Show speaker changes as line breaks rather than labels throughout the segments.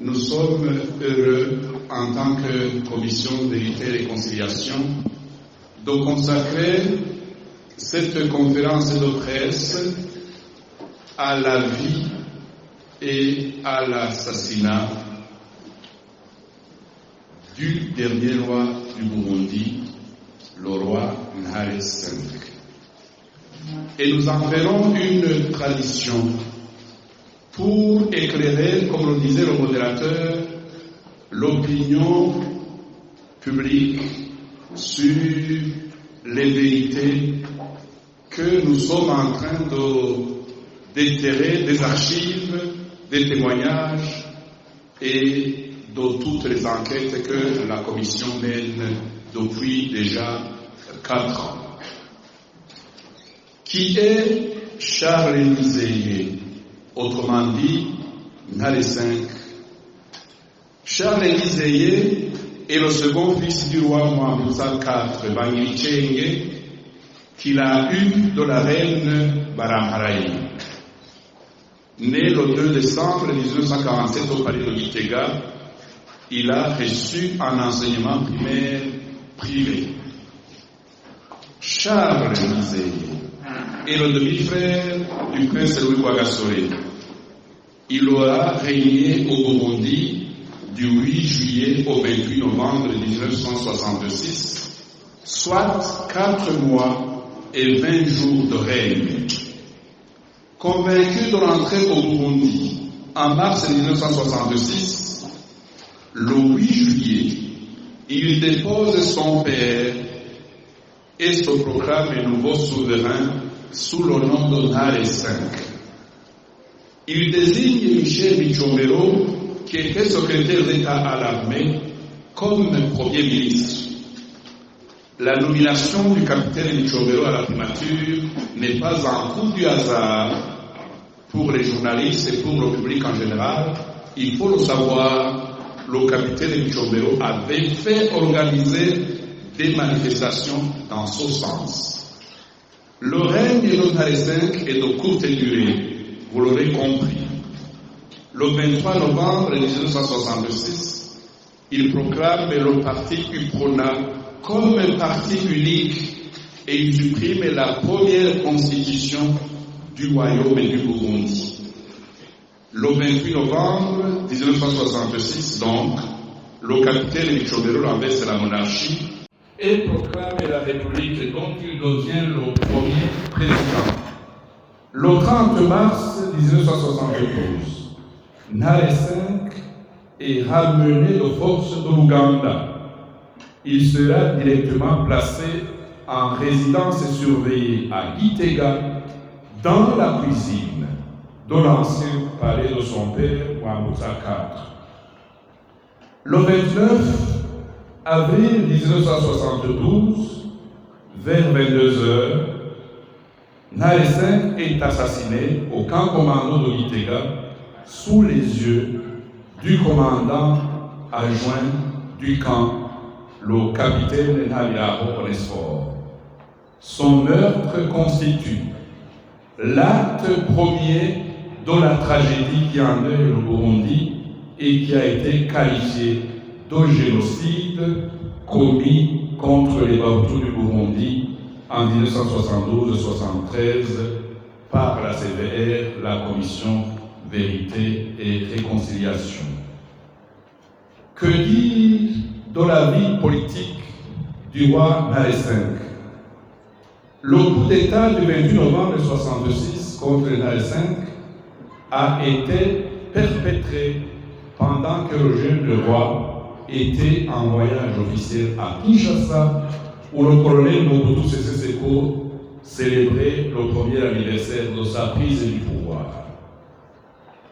Nous sommes heureux, en tant que Commission Vérité et Réconciliation, de consacrer cette conférence de presse à la vie et à l'assassinat du dernier roi du Burundi, le roi Ntare V. Et nous en ferons une tradition pour éclairer, comme le disait le modérateur, l'opinion publique sur les vérités que nous sommes en train d'éterrer des archives, des témoignages et de toutes les enquêtes que la Commission mène depuis déjà 4 ans. Qui est Charles Elizeye, autrement dit Ntare V? Charles Elizeye est le second fils du roi Mwambutsa IV Bangiricenge, qu'il a eu de la reine Baramparaye. Né le 2 décembre 1947 au palais de Gitega, il a reçu un enseignement primaire privé. Charles Elizeye est le demi-frère du prince Louis Rwagasore. Il aura régné au Burundi du 8 juillet au 28 novembre 1966, soit 4 mois et 20 jours de règne. Convaincu de rentrer au Burundi en mars 1966, le 8 juillet, il dépose son père et se proclame nouveau souverain sous le nom de Ntare V. Il désigne Michel Micombero, qui était secrétaire d'État à l'armée, comme Premier ministre. La nomination du capitaine Micombero à la primature n'est pas un coup du hasard pour les journalistes et pour le public en général. Il faut le savoir, le capitaine Micombero avait fait organiser des manifestations dans ce sens. Le règne de Ntare V est de courte durée, vous l'aurez compris. Le 23 novembre 1966, il proclame le parti UPRONA comme un parti unique et il supprime la première constitution du royaume et du Burundi. Le 28 novembre 1966, donc, le capitaine Micombero renverse la monarchie et proclame la République dont il devient le premier président. Le 30 mars 1972, Ntare V est ramené de force de l'Ouganda. Il sera directement placé en résidence surveillée à Gitega, dans la cuisine de l'ancien palais de son père, Mwambutsa IV. Le 29 avril 1972, vers 22h, Ntare V est assassiné au camp commando de Gitega sous les yeux du commandant adjoint du camp, le capitaine Ntabiraho Onesphore. Son meurtre constitue l'acte premier de la tragédie qui endeuille le Burundi et qui a été qualifié de génocide commis contre les Bahutus du Burundi en 1972-73 par la CVR, la Commission Vérité et Réconciliation. Que dire de la vie politique du roi Ntare V? Le coup d'État du 28 novembre 1966 contre Ntare V a été perpétré pendant que le jeune roi était en voyage officiel à Kinshasa, où le colonel Mobutu Sese Seko célébrait le premier anniversaire de sa prise du pouvoir.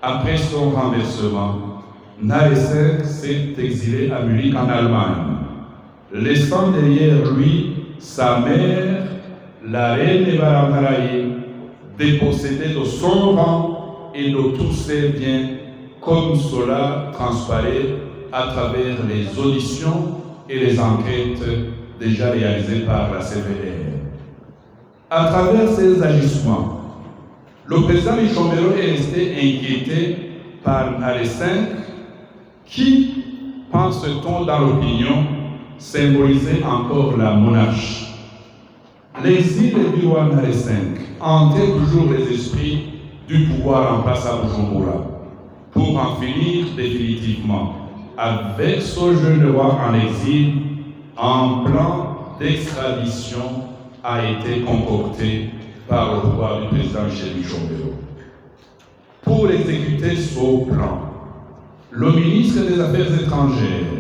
Après son renversement, Ntare V s'est exilé à Munich en Allemagne, laissant derrière lui sa mère, la reine Baramparaye, dépossédée de son rang et de tous ses biens, comme cela transparaît à travers les auditions et les enquêtes déjà réalisées par la CVR. À travers ces agissements, le président Micombero est resté inquiété par Ntare V qui, pense-t-on dans l'opinion, symbolisait encore la monarchie. L'exil du roi Nare V hantait toujours les esprits du pouvoir en place à Bujumbura pour en finir définitivement avec ce jeune roi en exil. Un plan d'extradition a été concocté par le pouvoir du président Michel Michombero. Pour exécuter ce plan, le ministre des Affaires étrangères,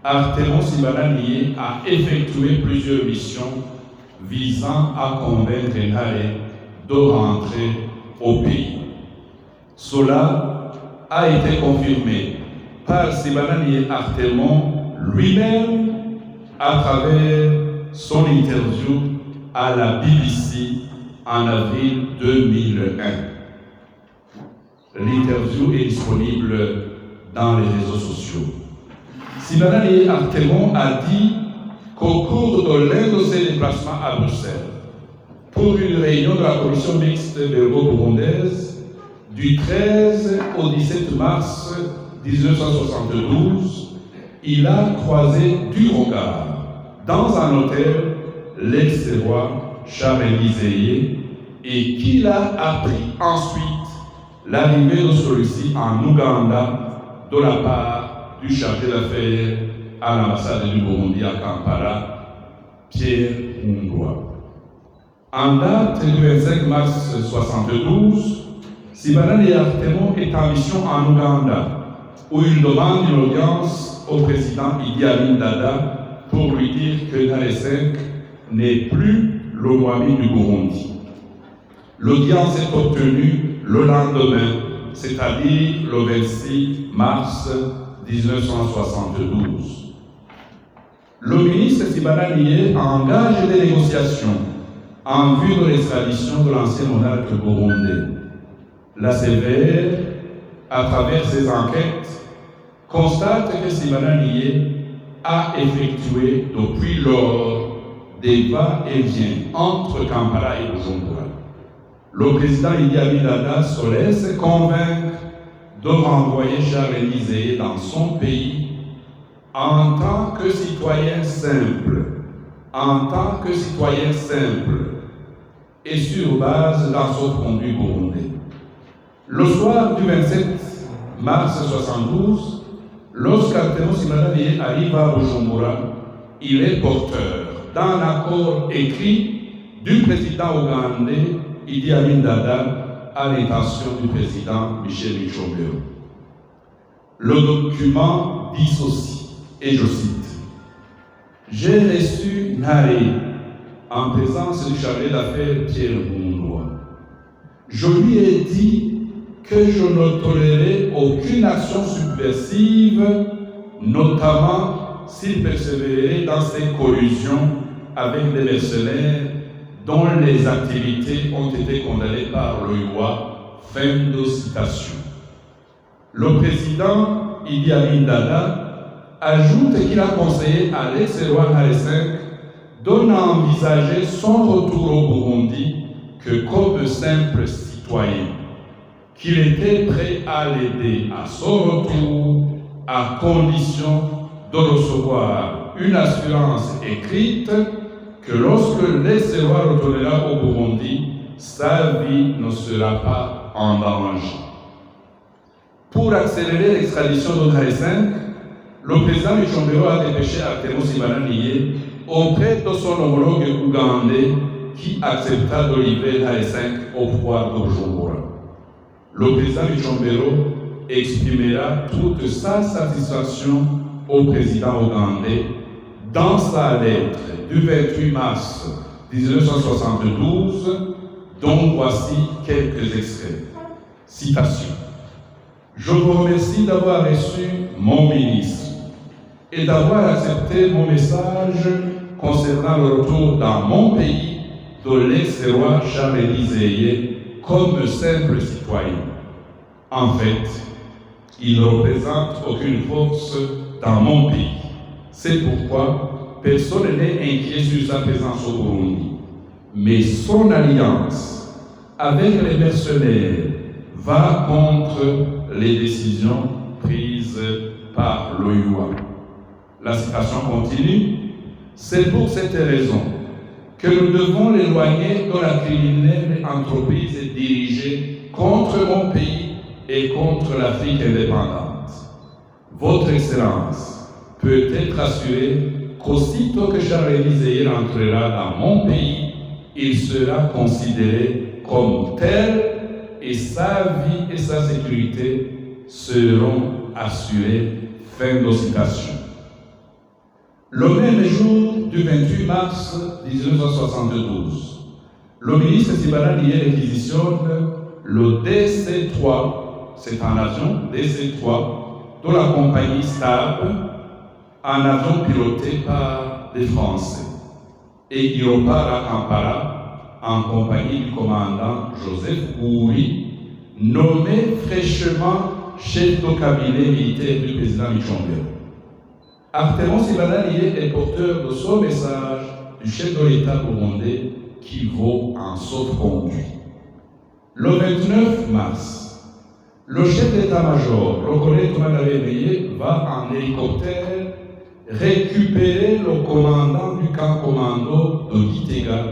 Artemon Sibananiye, a effectué plusieurs missions visant à convaincre Nare de rentrer au pays. Cela a été confirmé par Sibananiye Artemon lui-même à travers son interview à la BBC en avril 2001. L'interview est disponible dans les réseaux sociaux. Sibananiye Artemon a dit qu'au cours de l'un de ses déplacements à Bruxelles, pour une réunion de la commission mixte belgo-burundaise du 13 au 17 mars 1972, il a croisé du regard dans un hôtel l'ex-roi Charles Lizeye et qu'il a appris ensuite l'arrivée de celui-ci en Ouganda de la part du chargé d'affaires à l'ambassade du Burundi à Kampala, Pierre Mungwa. En date du 25 mars 1972, Sibananiye Artemon est en mission en Ouganda, où il demande une audience au président Idi Amin Dada pour lui dire que Nare V n'est plus le Mwami du Burundi. L'audience est obtenue le lendemain, c'est-à-dire le 26 mars 1972. Le ministre Sibananiye engage des négociations en vue de l'extradition de l'ancien monarque burundais. La CVR, à travers ses enquêtes, constate que Sibananiye a effectué depuis lors des va-et-vient entre Kampala et Bujumbura. Le président Idi Amin Dada se laisse convaincre de renvoyer Charles Lizeye dans son pays en tant que citoyen simple, et sur base d'un sauf-conduit burundais. Le soir du 27 mars 1972, lorsqu'Artemon Sibananiye arrive à Bujumbura, il est porteur d'un accord écrit du président ougandais Idi Amin Dada à l'intention du président Michel Michombero. Le document dit ceci, et je cite: « J'ai reçu Nare en présence du chargé d'affaires Pierre Mungwa. Je lui ai dit que je ne tolérais aucune action subversive, notamment s'il persévérait dans ses collusions avec des mercenaires dont les activités ont été condamnées par l'OIWA. » Fin de citation. Le président Idi Amin Dada ajoute qu'il a conseillé à l'ex-roi Nare V de n'envisager son retour au Burundi que comme simple citoyen, qu'il était prêt à l'aider à son retour à condition de recevoir une assurance écrite que lorsque l'ex-roi retournera au Burundi, sa vie ne sera pas en danger. Pour accélérer l'extradition de Nare V, le président Michombero a dépêché Artemon Sibananiye auprès de son homologue ougandais qui accepta de livrer Nare V au pouvoir de Bujumbura. Le président Michombero exprimera toute sa satisfaction au président ougandais dans sa lettre du 28 mars 1972, dont voici quelques extraits. Citation. « Je vous remercie d'avoir reçu mon ministre et d'avoir accepté mon message concernant le retour dans mon pays de l'ex-roi Charles Lizeye comme simple citoyen. En fait, il ne représente aucune force dans mon pays. C'est pourquoi personne n'est inquiet sur sa présence au Burundi. Mais son alliance avec les mercenaires va contre les décisions prises par l'OIUA. La citation continue. C'est pour cette raison que nous devons l'éloigner de la criminelle entreprise dirigée contre mon pays et contre l'Afrique indépendante. Votre Excellence peut être assurée qu'aussitôt que Charles-Élie Zeyer entrera dans mon pays, il sera considéré comme tel et sa vie et sa sécurité seront assurées. Fin de citation. Le même jour du 28 mars 1972, le ministre Sibala Lié réquisitionne le DC-3, c'est un avion DC-3 de la compagnie Stab, un avion piloté par des Français, et il repart à Kampala en compagnie du commandant Joseph Kouri, nommé fraîchement chef de cabinet militaire du président Michombe. Artemon Sibala Lié est porteur de ce message du chef de l'État burundais qui vaut en sauf-conduit. Le 29 mars, le chef d'état-major, le colonel Thomas Davé-Meillé, va en hélicoptère récupérer le commandant du camp commando de Gitega,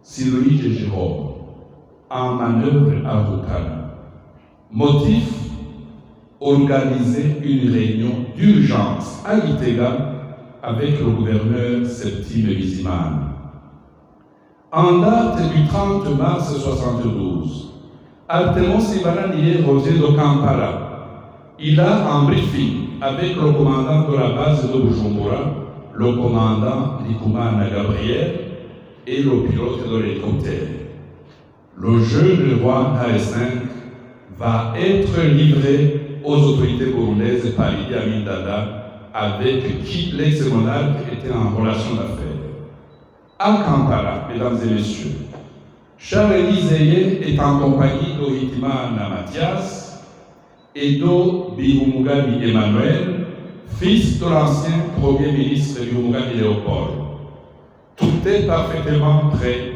Sylvie Jérôme, en manœuvre à Rukana. Motif: organiser une réunion d'urgence à Gitega avec le gouverneur Septime Bizimana. En date du 30 mars 1972, Artemon Sibala Lié revient de Kampala. Il a un briefing avec le commandant de la base de Bujumbura, le commandant Likumana Gabriel et le pilote de l'hélicoptère. Le jeune roi Ntare V va être livré aux autorités burundaises par Idi Amin Dada, avec qui l'ex-monarque était en relation d'affaires. À Kampala, mesdames et messieurs, Charles-Élie Zeyer est en compagnie de Hitimana Mathias et de Bihumugabi Emmanuel, fils de l'ancien premier ministre Bihumugabi Léopold. Tout est parfaitement prêt.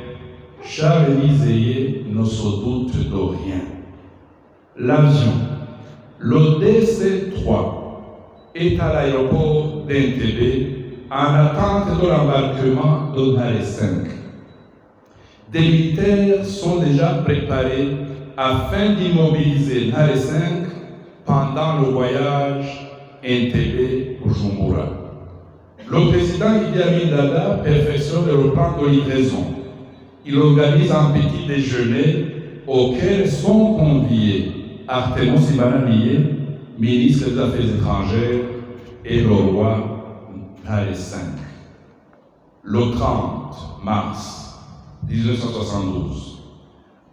Charles-Élie Zeyer ne se doute de rien. L'avion, le DC-3, est à l'aéroport d'Entebbe en attente de l'embarquement de Ntare V. Des militaires sont déjà préparés afin d'immobiliser Ntare V pendant le voyage Entebbe-Bujumbura. Le président Idi Amin Dada perfectionne le plan de livraison. Il organise un petit déjeuner auquel sont conviés Artemon Sibala Lié, ministre des Affaires étrangères, et le roi Ntare V. Le 30 mars 1972,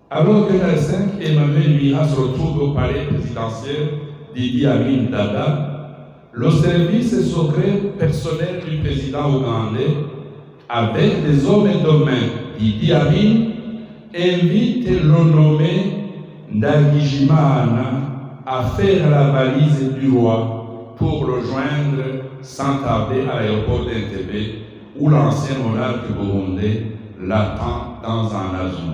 alors que Ntare V, Emmanuel Mira se retrouve au palais présidentiel d'Idi Amin Dada, le service secret personnel du président ougandais, avec des hommes et de main d'Idi Amin, invite le nommé Ndagijimana à faire la valise du roi pour le joindre sans tarder à l'aéroport d'Entebbe, où l'ancien monarque burundais l'attend dans un avion.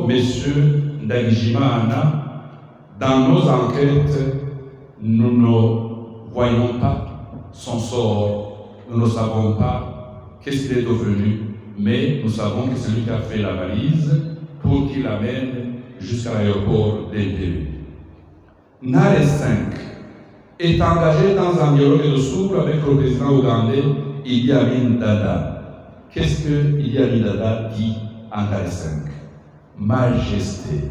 Monsieur Ndagijimana, dans nos enquêtes, nous ne voyons pas son sort, nous ne savons pas qu'est-ce qu'il est devenu, mais nous savons que c'est lui qui a fait la valise pour qu'il l'amène jusqu'à l'aéroport d'Entebbe. Ntare V est engagé dans un dialogue de sourds avec le président ougandais Idi Amin Dada. Qu'est-ce que Idi Amin Dada dit à Ntare V? Majesté,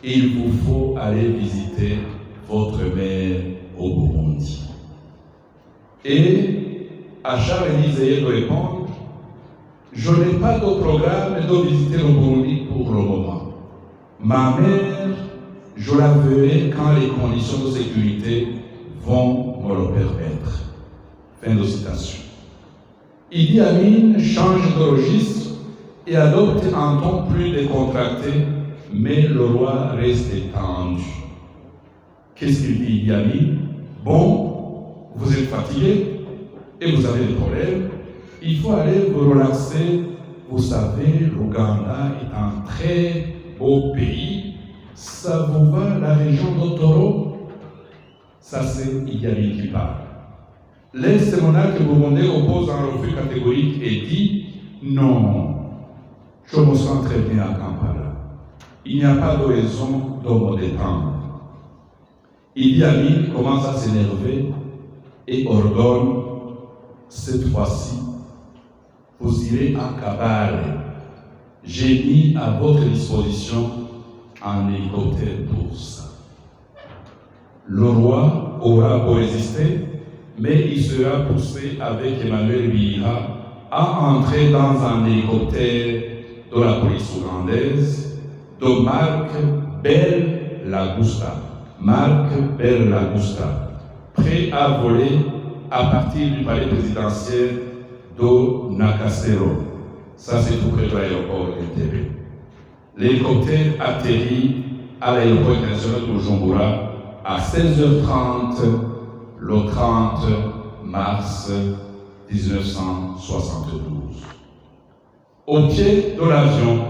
il vous faut aller visiter votre mère au Burundi. Et à Charles-Élie Zeyer de répondre: je n'ai pas de programme de visiter le Burundi pour le moment. Ma mère, je la verrai quand les conditions de sécurité vont me le permettre. Fin de citation. Idi Amin change de registre et adopte un ton plus décontracté, mais le roi reste étendu. Qu'est-ce qu'il dit Idi Amin? Bon, vous êtes fatigué et vous avez des problèmes, il faut aller vous relaxer. Vous savez, l'Ouganda est un très beau pays. Ça vous va, la région d'Otoro? Ça, c'est Idi Amin qui parle. L'ex-monarque burundais oppose un refus catégorique et dit non, je me sens très bien à Kampala. Il n'y a pas de raison de me détendre. Idi Amin commence à s'énerver et ordonne cette fois-ci, vous irez à Kabale. J'ai mis à votre disposition un hélicoptère pour ça. Le roi aura beau résister, mais il sera poussé avec Emmanuel Biya à entrer dans un hélicoptère de la police ougandaise de marque Bell Lagusta. Marque Bell Lagusta, prêt à voler à partir du palais présidentiel de Nakasero. Ça, c'est tout près de l'aéroport Entebbe. L'hélicoptère atterrit à l'aéroport international de Bujumbura à 16h30 le 30 mars 1972. Au pied de l'avion,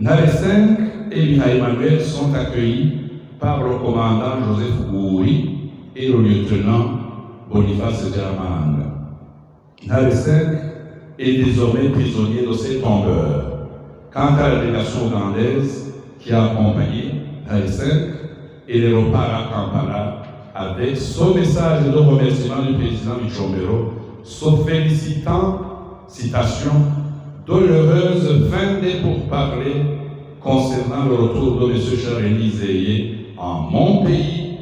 Nare 5 et Mihail Emmanuel sont accueillis par le commandant Joseph Gouri et le lieutenant Boniface Germain. Nare 5 est désormais prisonnier de ces tombeurs. Quant à la délégation ougandaise qui a accompagné Nare 5, elle repart à Kampala avec son message de remerciement du président Michombero, se félicitant, citation, de l'heureuse fin des pourparlers concernant le retour de M. Charles Zeye en mon pays,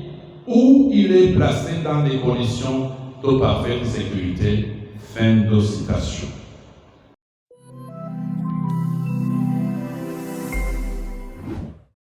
où il est placé dans des conditions de parfaite sécurité. Fin de citation.